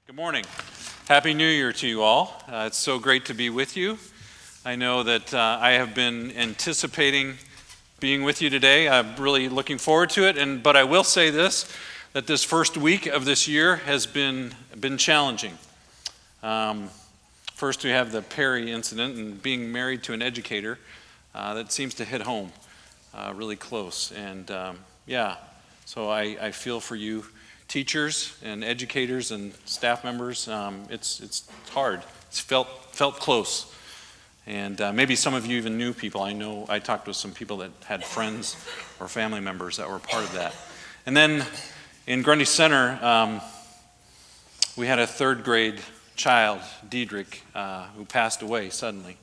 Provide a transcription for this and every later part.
Good morning. Happy New Year to you all. It's so great to be with you. I know that I have been anticipating being with you today. I'm really looking forward to it. But I will say this, that this first week of this year has been challenging. First, we have the Perry incident, and being married to an educator, that seems to hit home really close. So I feel for you, teachers and educators and staff members. It's hard. It's felt close. And maybe some of you even knew people. I know I talked with some people that had friends or family members that were part of that. And then in Grundy Center, we had a third grade child, Diedrich, who passed away suddenly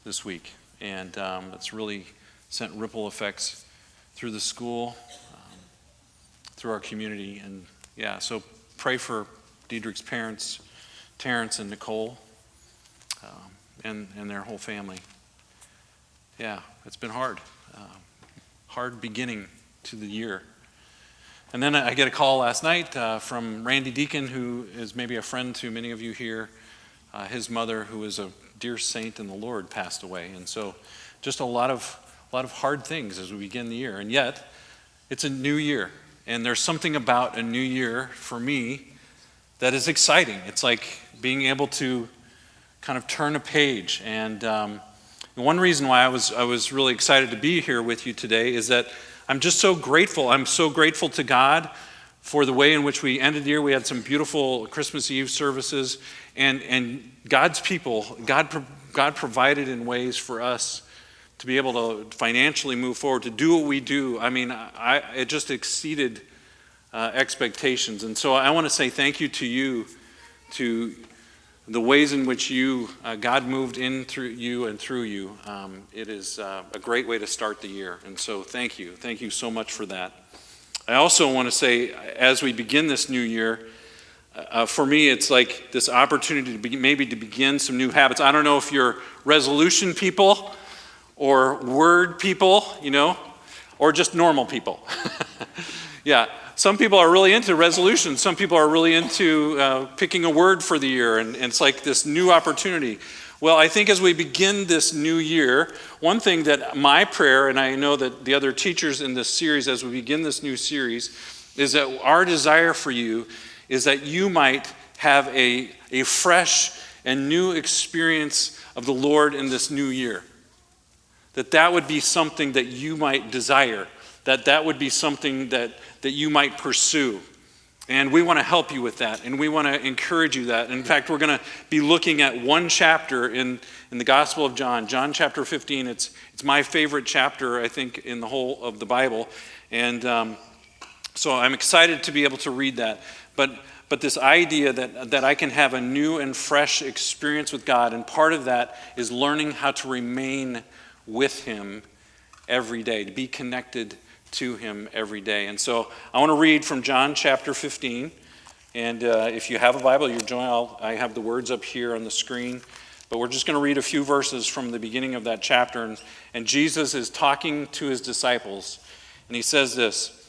this week. And it's really sent ripple effects through the school, through our community. And so pray for Diedrich's parents, Terrence and Nicole, and their whole family. It's been hard. Hard beginning to the year. And then I get a call last night from Randy Deacon, who is maybe a friend to many of you here. His mother, who is a dear saint in the Lord, passed away. And so just a lot of hard things as we begin the year. And yet, it's a new year. And there's something about a new year for me that is exciting. It's like being able to kind of turn a page. And one reason why I was really excited to be here with you today is that I'm just so grateful. I'm so grateful to God for the way in which we ended the year. We had some beautiful Christmas Eve services, and God's people, God provided in ways for us to be able to financially move forward, to do what we do. I mean, it just exceeded expectations. And so I want to say thank you to you, to the ways in which God moved in through you and through you. It is a great way to start the year. And so thank you. Thank you so much for that. I also want to say, as we begin this new year, for me, it's like this opportunity to begin some new habits. I don't know if you're resolution people, or word people, or just normal people. Some people are really into resolutions. Some people are really into picking a word for the year, and it's like this new opportunity. Well, I think as we begin this new year, one thing that my prayer, and I know that the other teachers in this series, as we begin this new series, is that our desire for you is that you might have a fresh and new experience of the Lord in this new year. That would be something that you might desire, that would be something that you might pursue. And we want to help you with that, and we want to encourage you that. In fact, we're going to be looking at one chapter in the Gospel of John chapter 15. It's my favorite chapter, I think, in the whole of the Bible. And so I'm excited to be able to read that. But this idea that I can have a new and fresh experience with God, and part of that is learning how to remain with Him every day, to be connected to Him every day. And so I want to read from John chapter 15. And if you have a Bible, I have the words up here on the screen. But we're just going to read a few verses from the beginning of that chapter. And Jesus is talking to His disciples. And He says this: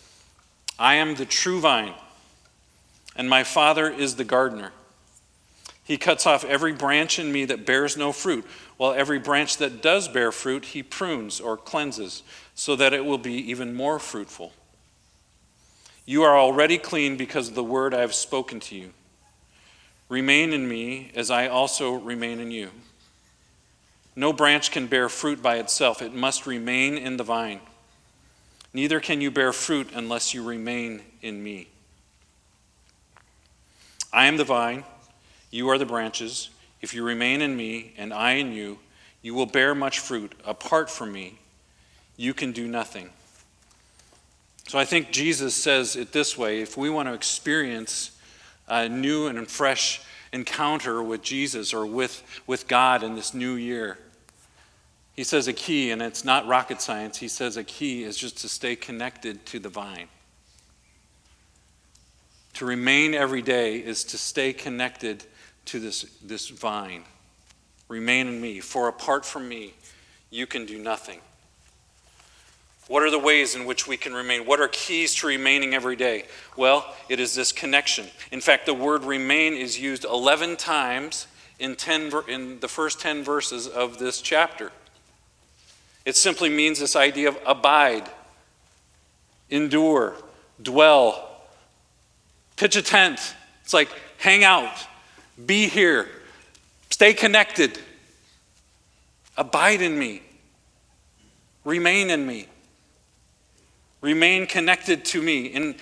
"I am the true vine, and my Father is the gardener. He cuts off every branch in me that bears no fruit, while every branch that does bear fruit, He prunes or cleanses, so that it will be even more fruitful. You are already clean because of the word I have spoken to you. Remain in me as I also remain in you. No branch can bear fruit by itself. It must remain in the vine. Neither can you bear fruit unless you remain in me. I am the vine. You are the branches. If you remain in me and I in you, you will bear much fruit. Apart from me, you can do nothing." So I think Jesus says it this way: if we want to experience a new and fresh encounter with Jesus or with God in this new year, He says a key, and it's not rocket science, He says a key is just to stay connected to the vine. To remain every day is to stay connected to this vine. Remain in me, for apart from me, you can do nothing. What are the ways in which we can remain? What are keys to remaining every day? Well, it is this connection. In fact, the word remain is used 11 times in the first 10 verses of this chapter. It simply means this idea of abide, endure, dwell, pitch a tent. It's like hang out, be here, stay connected, abide in me, remain in me. Remain connected to me. And,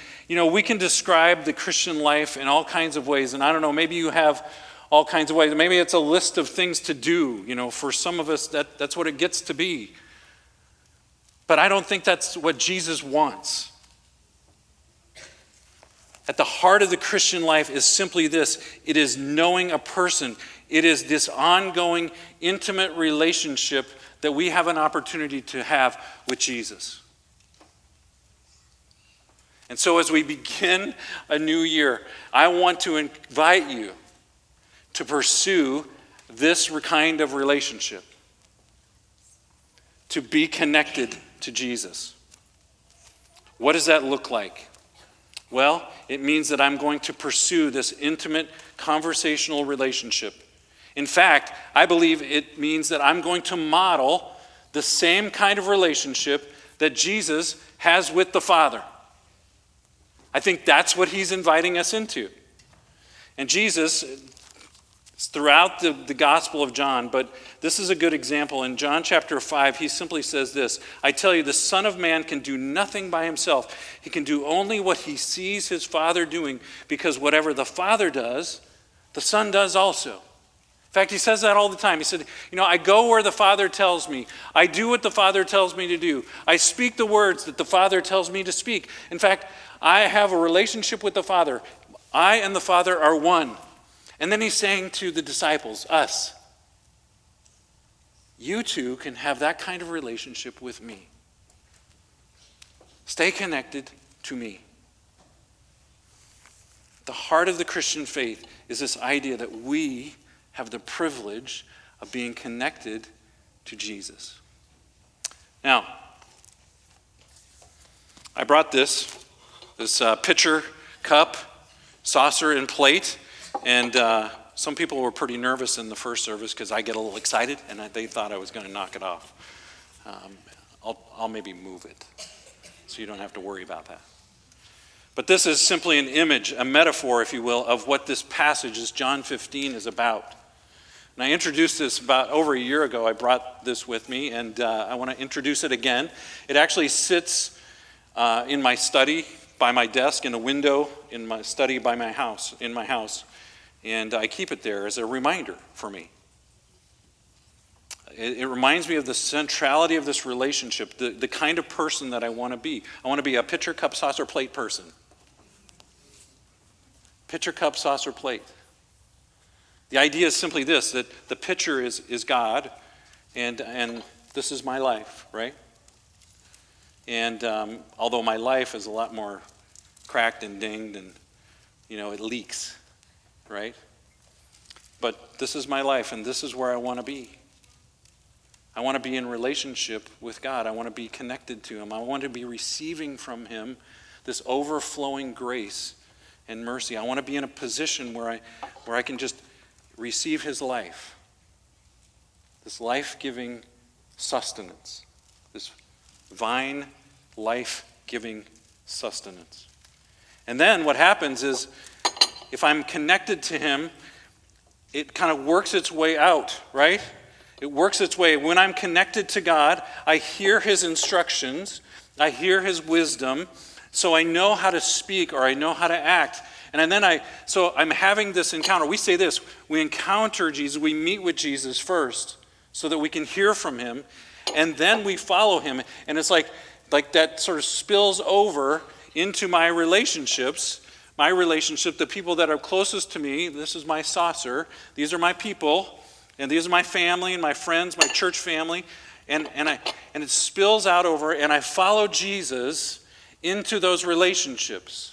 we can describe the Christian life in all kinds of ways. And I don't know, maybe you have all kinds of ways. Maybe it's a list of things to do. For some of us, that's what it gets to be. But I don't think that's what Jesus wants. At the heart of the Christian life is simply this. It is knowing a person. It is this ongoing, intimate relationship that we have an opportunity to have with Jesus. And so as we begin a new year, I want to invite you to pursue this kind of relationship, to be connected to Jesus. What does that look like? Well, it means that I'm going to pursue this intimate conversational relationship. In fact, I believe it means that I'm going to model the same kind of relationship that Jesus has with the Father. I think that's what he's inviting us into. And Jesus, throughout the Gospel of John, but this is a good example. In John chapter 5, he simply says this, I tell you, the Son of Man can do nothing by himself. He can do only what he sees his Father doing, because whatever the Father does, the Son does also. In fact, he says that all the time. He said, I go where the Father tells me. I do what the Father tells me to do. I speak the words that the Father tells me to speak. In fact, I have a relationship with the Father. I and the Father are one. And then he's saying to the disciples, us, you too can have that kind of relationship with me. Stay connected to me. The heart of the Christian faith is this idea that we have the privilege of being connected to Jesus. Now, I brought this pitcher, cup, saucer, and plate, and some people were pretty nervous in the first service because I get a little excited, and they thought I was going to knock it off. I'll maybe move it, so you don't have to worry about that. But this is simply an image, a metaphor, if you will, of what this passage, this John 15, is about. And I introduced this about over a year ago. I brought this with me, and I want to introduce it again. It actually sits in my study, by my desk, in a window in my study in my house. And I keep it there as a reminder for me. It reminds me of the centrality of this relationship, the kind of person that I want to be. I want to be a pitcher, cup, saucer, plate person. Pitcher, cup, saucer, plate. The idea is simply this, that the pitcher is God, and this is my life, right? And although my life is a lot more cracked and dinged and, it leaks, right? But this is my life, and this is where I want to be. I want to be in relationship with God. I want to be connected to him. I want to be receiving from him this overflowing grace and mercy. I want to be in a position where I can just receive his life, this life-giving sustenance, this vine life-giving sustenance. And then what happens is, if I'm connected to him, it kind of works its way out, right? It works its way. When I'm connected to God, I hear his instructions, I hear his wisdom, so I know how to speak or I know how to act. And then so I'm having this encounter. We say this, we encounter Jesus, we meet with Jesus first so that we can hear from him, and then we follow him. And it's like that sort of spills over into my relationships, the people that are closest to me. This is my saucer. These are my people, and these are my family and my friends, my church family. And it spills out over, and I follow Jesus into those relationships.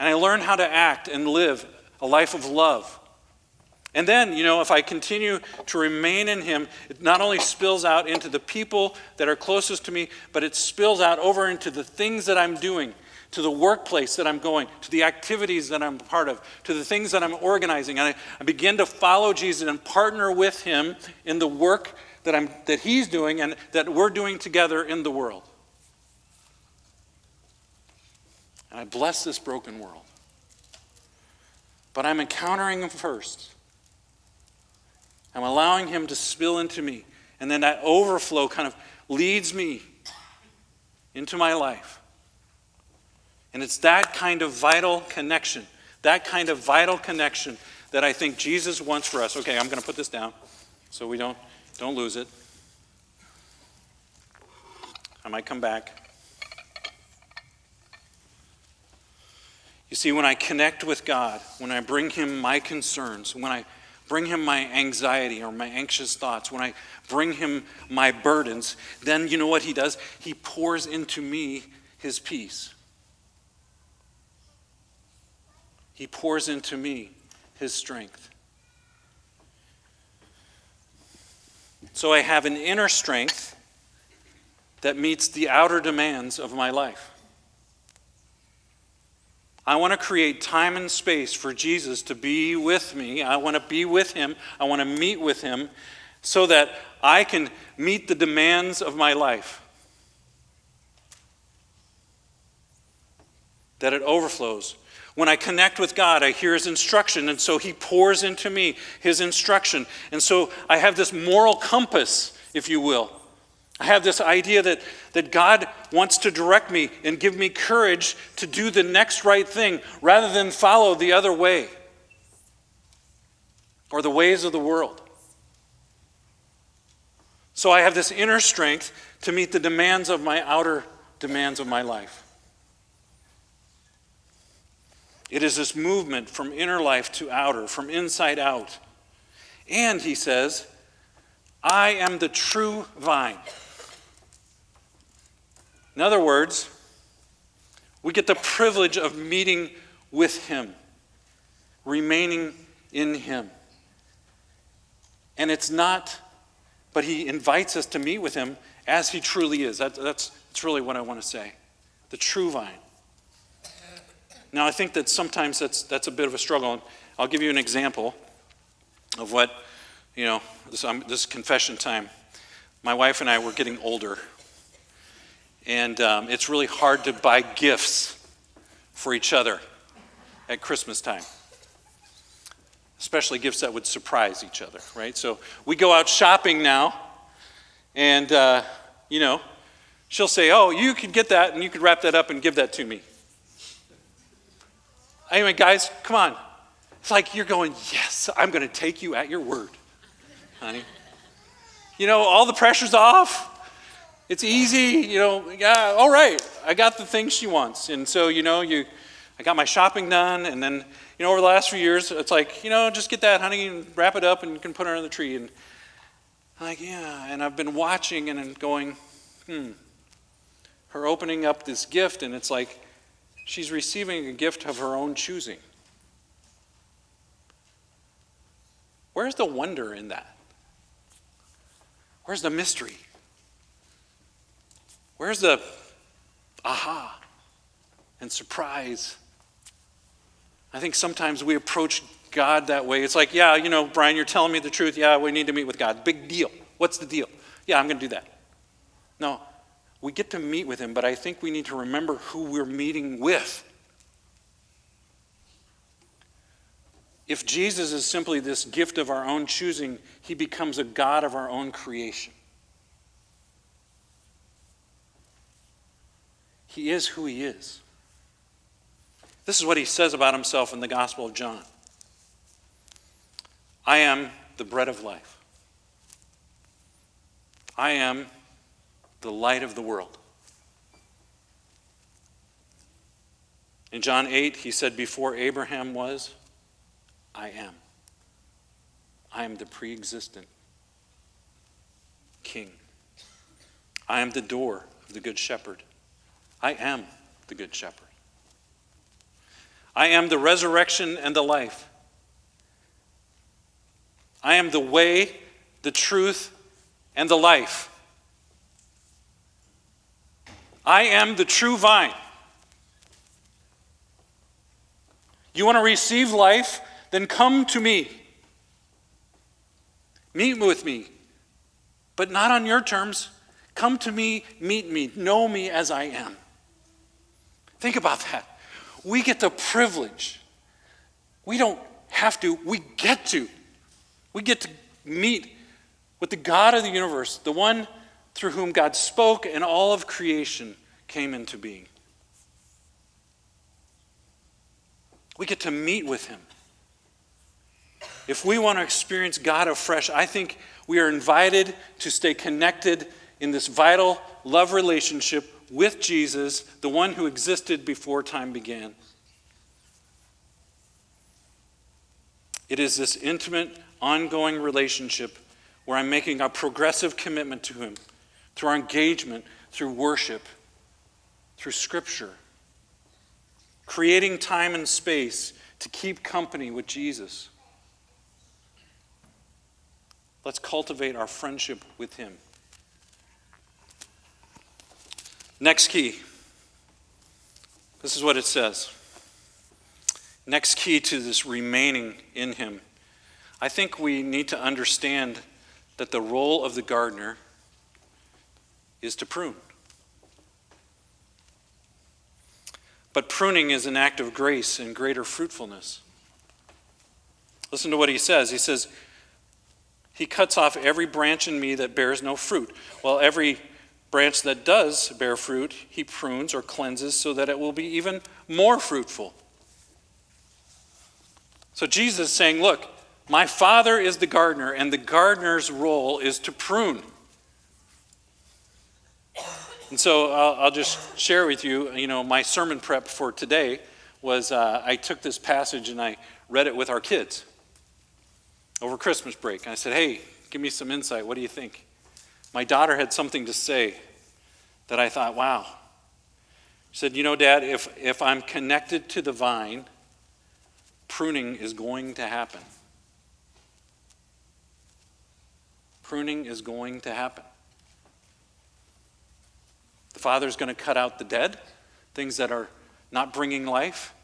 And I learn how to act and live a life of love. And then, if I continue to remain in him, it not only spills out into the people that are closest to me, but it spills out over into the things that I'm doing, to the workplace that I'm going, to the activities that I'm a part of, to the things that I'm organizing. And I begin to follow Jesus and partner with him in the work that he's doing and that we're doing together in the world. And I bless this broken world. But I'm encountering him first. I'm allowing him to spill into me. And then that overflow kind of leads me into my life. And it's that kind of vital connection, that I think Jesus wants for us. Okay, I'm going to put this down so we don't lose it. I might come back. You see, when I connect with God, when I bring him my concerns, when I bring him my anxiety or my anxious thoughts, when I bring him my burdens, then you know what he does? He pours into me his peace. He pours into me his strength. So I have an inner strength that meets the outer demands of my life. I want to create time and space for Jesus to be with me. I want to be with him. I want to meet with him so that I can meet the demands of my life. That it overflows. When I connect with God, I hear his instruction, and so he pours into me his instruction. And so I have this moral compass, if you will. I have this idea that God wants to direct me and give me courage to do the next right thing rather than follow the other way or the ways of the world. So I have this inner strength to meet the demands of my outer demands of my life. It is this movement from inner life to outer, from inside out. And he says, I am the true vine. In other words, we get the privilege of meeting with him, remaining in him. And it's but he invites us to meet with him as he truly is. That's really what I want to say. The true vine. Now, I think that sometimes that's a bit of a struggle. I'll give you an example of what, this confession time. My wife and I were getting older. And it's really hard to buy gifts for each other at Christmas time. Especially gifts that would surprise each other, right? So we go out shopping now, and, she'll say, oh, you could get that, and you could wrap that up and give that to me. Anyway, guys, come on. It's like you're going, yes, I'm going to take you at your word, honey. All the pressure's off. It's easy, yeah, all right, I got the things she wants. And so, I got my shopping done, and then, over the last few years, it's like, just get that, honey, and wrap it up, and you can put it under the tree. And I'm like, yeah, and I've been watching and going, her opening up this gift, and it's like she's receiving a gift of her own choosing. Where's the wonder in that? Where's the mystery? Where's the aha and surprise? I think sometimes we approach God that way. It's like, yeah, Brian, you're telling me the truth. Yeah, we need to meet with God. Big deal. What's the deal? Yeah, I'm going to do that. No, we get to meet with him, but I think we need to remember who we're meeting with. If Jesus is simply this gift of our own choosing, he becomes a God of our own creation. He is who he is. This is what he says about himself in the Gospel of John. I am the bread of life. I am the light of the world. In John 8, he said, before Abraham was, I am. I am the pre-existent king. I am the door of the good shepherd. I am the good shepherd. I am the resurrection and the life. I am the way, the truth, and the life. I am the true vine. You want to receive life? Then come to me. Meet with me, but not on your terms. Come to me, meet me, know me as I am. Think about that. We get the privilege. We don't have to, we get to. We get to meet with the God of the universe, the one through whom God spoke and all of creation came into being. We get to meet with him. If we want to experience God afresh, I think we are invited to stay connected in this vital love relationship with Jesus, the one who existed before time began. It is this intimate, ongoing relationship where I'm making a progressive commitment to him through our engagement, through worship, through Scripture, creating time and space to keep company with Jesus. Let's cultivate our friendship with him. Next key. This is what it says. Next key to this remaining in him. I think we need to understand that the role of the gardener is to prune. But pruning is an act of grace and greater fruitfulness. Listen to what he says. He says, he cuts off every branch in me that bears no fruit, while every branch that does bear fruit, he prunes or cleanses so that it will be even more fruitful. So Jesus is saying, look, my Father is the gardener, and the gardener's role is to prune. And so I'll just share with you, my sermon prep for today was I took this passage and I read it with our kids over Christmas break. And I said, hey, give me some insight. What do you think? My daughter had something to say that I thought, wow. She said, Dad, if I'm connected to the vine, pruning is going to happen. Pruning is going to happen. The Father's going to cut out the dead, things that are not bringing life,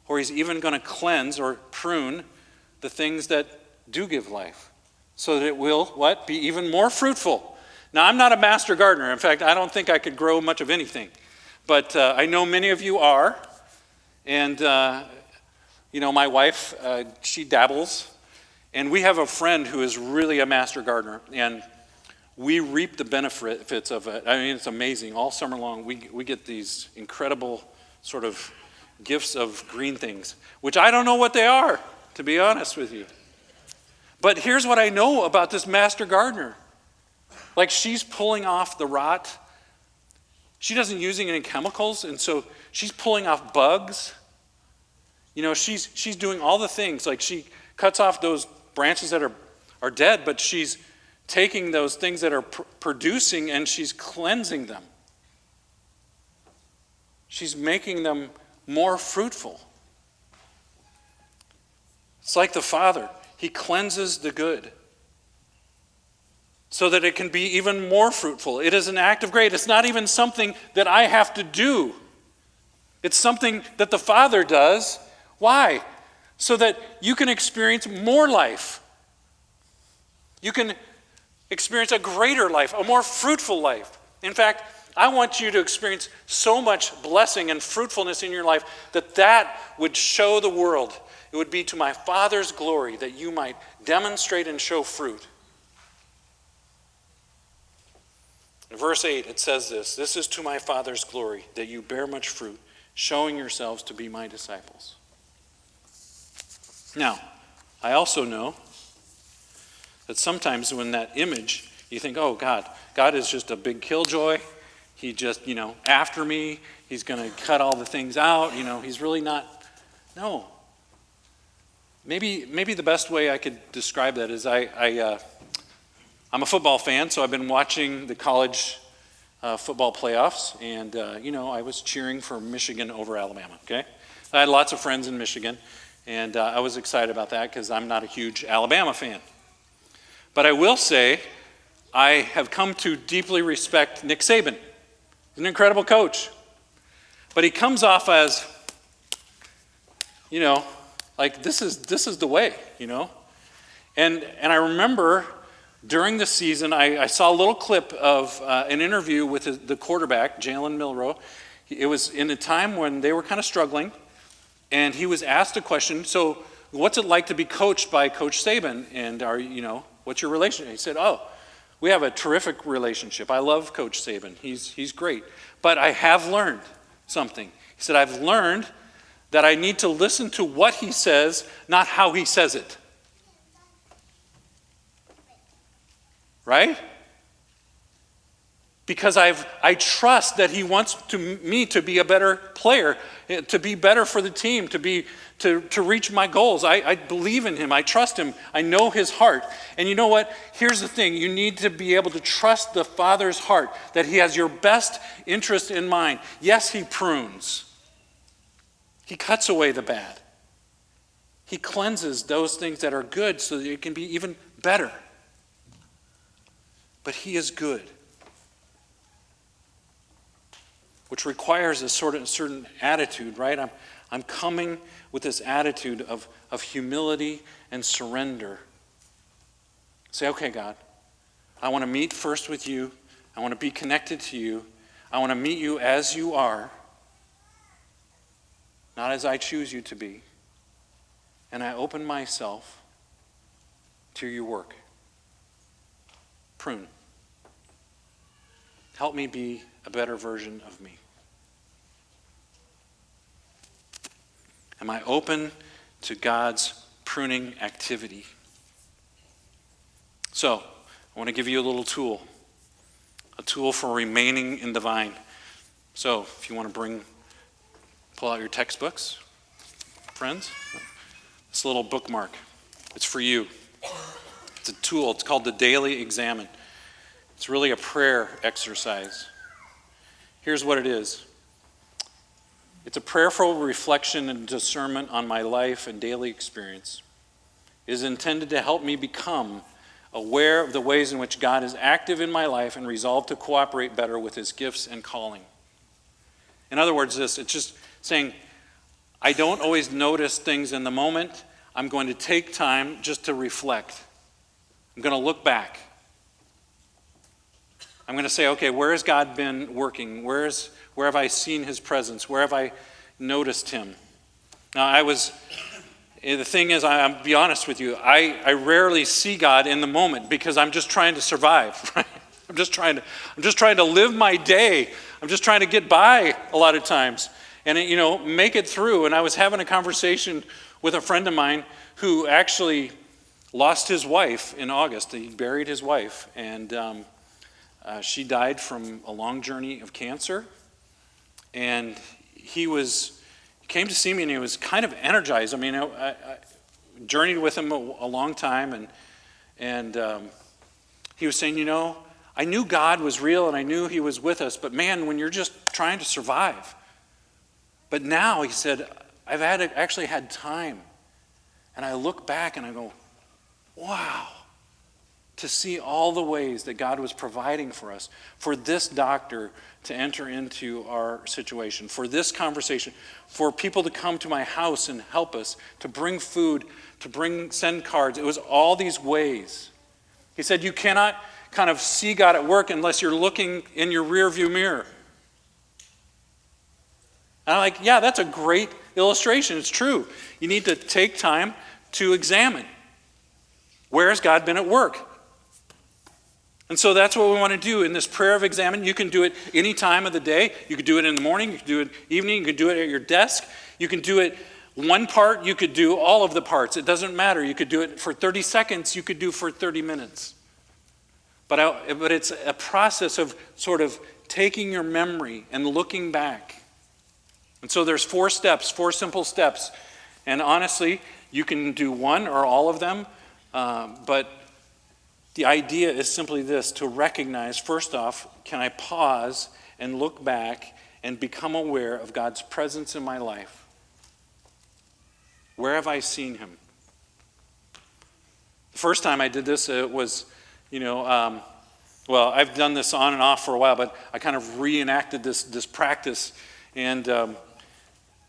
or he's even going to cleanse or prune the things that do give life, so that it will, be even more fruitful. Now, I'm not a master gardener. In fact, I don't think I could grow much of anything. But I know many of you are. And, my wife, she dabbles. And we have a friend who is really a master gardener. And we reap the benefits of it. I mean, it's amazing. All summer long, we get these incredible sort of gifts of green things, which I don't know what they are, to be honest with you. But here's what I know about this master gardener. Like, she's pulling off the rot. She doesn't use any chemicals, and so she's pulling off bugs. She's doing all the things. Like, she cuts off those branches that are dead, but she's taking those things that are producing and she's cleansing them. She's making them more fruitful. It's like the Father. He cleanses the good so that it can be even more fruitful. It is an act of grace. It's not even something that I have to do. It's something that the Father does. Why? So that you can experience more life. You can experience a greater life, a more fruitful life. In fact, I want you to experience so much blessing and fruitfulness in your life that would show the world. It would be to my Father's glory that you might demonstrate and show fruit. In verse 8, it says this: "This is to my Father's glory, that you bear much fruit, showing yourselves to be my disciples." Now, I also know that sometimes when that image, you think, oh, God is just a big killjoy. He just, after me, he's going to cut all the things out. He's really not. No. Maybe the best way I could describe that is I'm a football fan, so I've been watching the college football playoffs, and, I was cheering for Michigan over Alabama, okay? I had lots of friends in Michigan, and I was excited about that because I'm not a huge Alabama fan. But I will say, I have come to deeply respect Nick Saban. He's an incredible coach. But he comes off as, like this is the way, And I remember during the season, I saw a little clip of an interview with the quarterback, Jalen Milroe. It was in a time when they were kind of struggling, and he was asked a question, so what's it like to be coached by Coach Saban? And what's your relationship? He said, we have a terrific relationship. I love Coach Saban. He's great. But I have learned something. He said, I've learned that I need to listen to what he says, not how he says it. Right? Because I trust that he wants me to be a better player, to be better for the team, to reach my goals. I believe in him. I trust him. I know his heart. And you know what? Here's the thing. You need to be able to trust the Father's heart, that he has your best interest in mind. Yes, he prunes. He cuts away the bad. He cleanses those things that are good so that it can be even better. But he is good. Which requires a certain attitude, right? I'm coming with this attitude of humility and surrender. Say, okay, God, I want to meet first with you. I want to be connected to you. I want to meet you as you are, not as I choose you to be. And I open myself to your work. Prune. Help me be a better version of me. Am I open to God's pruning activity? So, I want to give you a little tool. A tool for remaining in the vine. So, if you want to pull out your textbooks, friends, this little bookmark, it's for you. It's a tool. It's called the Daily Examine. It's really a prayer exercise. Here's what it is. It's a prayerful reflection and discernment on my life and daily experience. It is intended to help me become aware of the ways in which God is active in my life and resolved to cooperate better with his gifts and calling. In other words, it's just saying, I don't always notice things in the moment. I'm going to take time just to reflect. I'm going to look back. I'm going to say, okay, where has God been working? Where have I seen his presence? Where have I noticed him? Now, the thing is, I'll be honest with you, I rarely see God in the moment because I'm just trying to survive, right? I'm just trying to live my day. I'm just trying to get by a lot of times and, make it through. And I was having a conversation with a friend of mine who actually lost his wife in August. He buried his wife, and she died from a long journey of cancer. And he came to see me, and he was kind of energized. I mean, I journeyed with him a long time, and he was saying, I knew God was real, and I knew he was with us, but man, when you're just trying to survive. But now, he said, I've actually had time. And I look back and I go, wow, to see all the ways that God was providing for us, for this doctor to enter into our situation, for this conversation, for people to come to my house and help us, to bring food, send cards. It was all these ways. He said, you cannot kind of see God at work unless you're looking in your rearview mirror. And I'm like, yeah, that's a great illustration. It's true. You need to take time to examine. Where has God been at work? And so that's what we want to do in this prayer of examine. You can do it any time of the day. You could do it in the morning. You could do it evening. You could do it at your desk. You can do it one part. You could do all of the parts. It doesn't matter. You could do it for 30 seconds. You could do for 30 minutes. But it's a process of sort of taking your memory and looking back. And so there's 4 simple steps. And honestly, you can do one or all of them. But the idea is simply this, to recognize, first off, can I pause and look back and become aware of God's presence in my life? Where have I seen him? The first time I did this, it was, well, I've done this on and off for a while, but I kind of reenacted this practice, and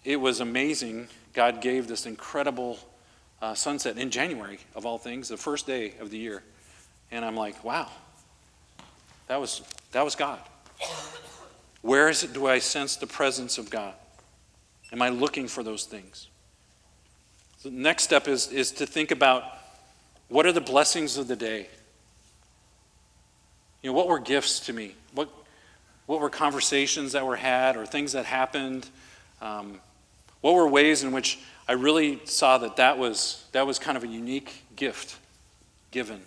it was amazing. God gave this incredible sunset in January, of all things, the first day of the year. And I'm like, wow, that was God. Where do I sense the presence of God? Am I looking for those things? The next step is to think about, what are the blessings of the day? What were gifts to me? What were conversations that were had or things that happened? What were ways in which I really saw that was kind of a unique gift given?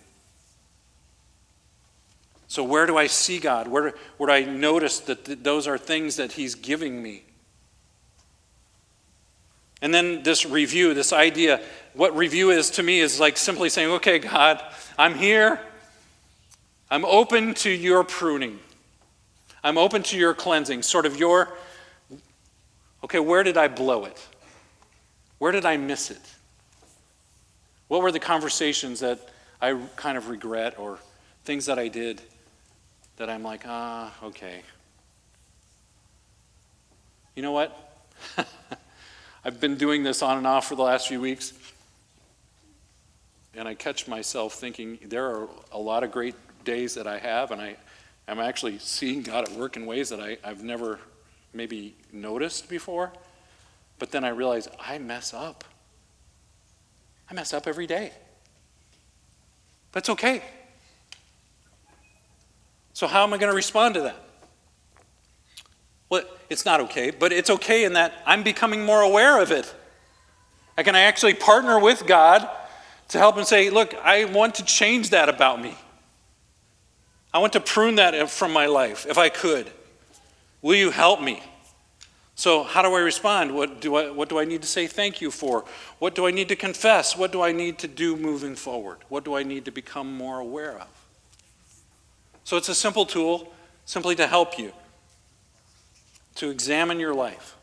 So where do I see God? Where do I notice that those are things that he's giving me? And then this review, this idea, what review is to me is like simply saying, okay, God, I'm here. I'm open to your pruning. I'm open to your cleansing, sort of okay, where did I blow it? Where did I miss it? What were the conversations that I kind of regret, or things that I did that I'm like, okay. You know what? I've been doing this on and off for the last few weeks, and I catch myself thinking there are a lot of great days that I have, and I'm actually seeing God at work in ways that I've never maybe noticed before. But then I realize I mess up. I mess up every day. That's okay. So how am I going to respond to that? Well, it's not okay, but it's okay in that I'm becoming more aware of it. I can actually partner with God to help him say, look, I want to change that about me. I want to prune that from my life, if I could. Will you help me? So how do I respond? What do I need to say thank you for? What do I need to confess? What do I need to do moving forward? What do I need to become more aware of? So it's a simple tool, simply to help you to examine your life.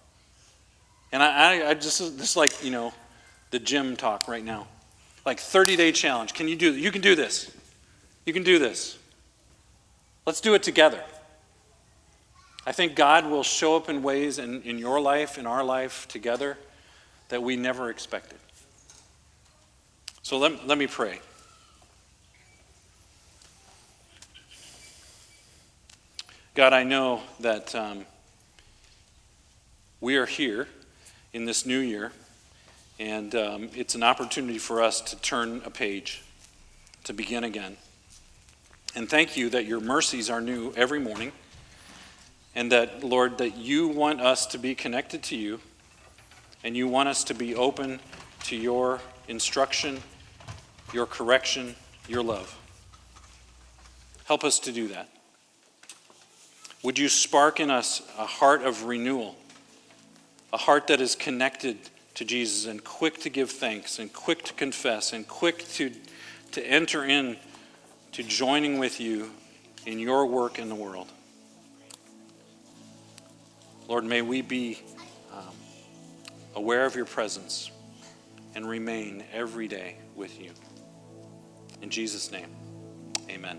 And I just like, the gym talk right now. Like 30-day challenge. Can you do this? You can do this. You can do this. Let's do it together. I think God will show up in ways in your life, in our life together, that we never expected. So let me pray. God, I know that we are here in this new year, and it's an opportunity for us to turn a page, to begin again. And thank you that your mercies are new every morning, and that, Lord, that you want us to be connected to you, and you want us to be open to your instruction, your correction, your love. Help us to do that. Would you spark in us a heart of renewal, a heart that is connected to Jesus and quick to give thanks and quick to confess and quick to enter in to joining with you in your work in the world. Lord, may we be aware of your presence and remain every day with you. In Jesus' name, amen.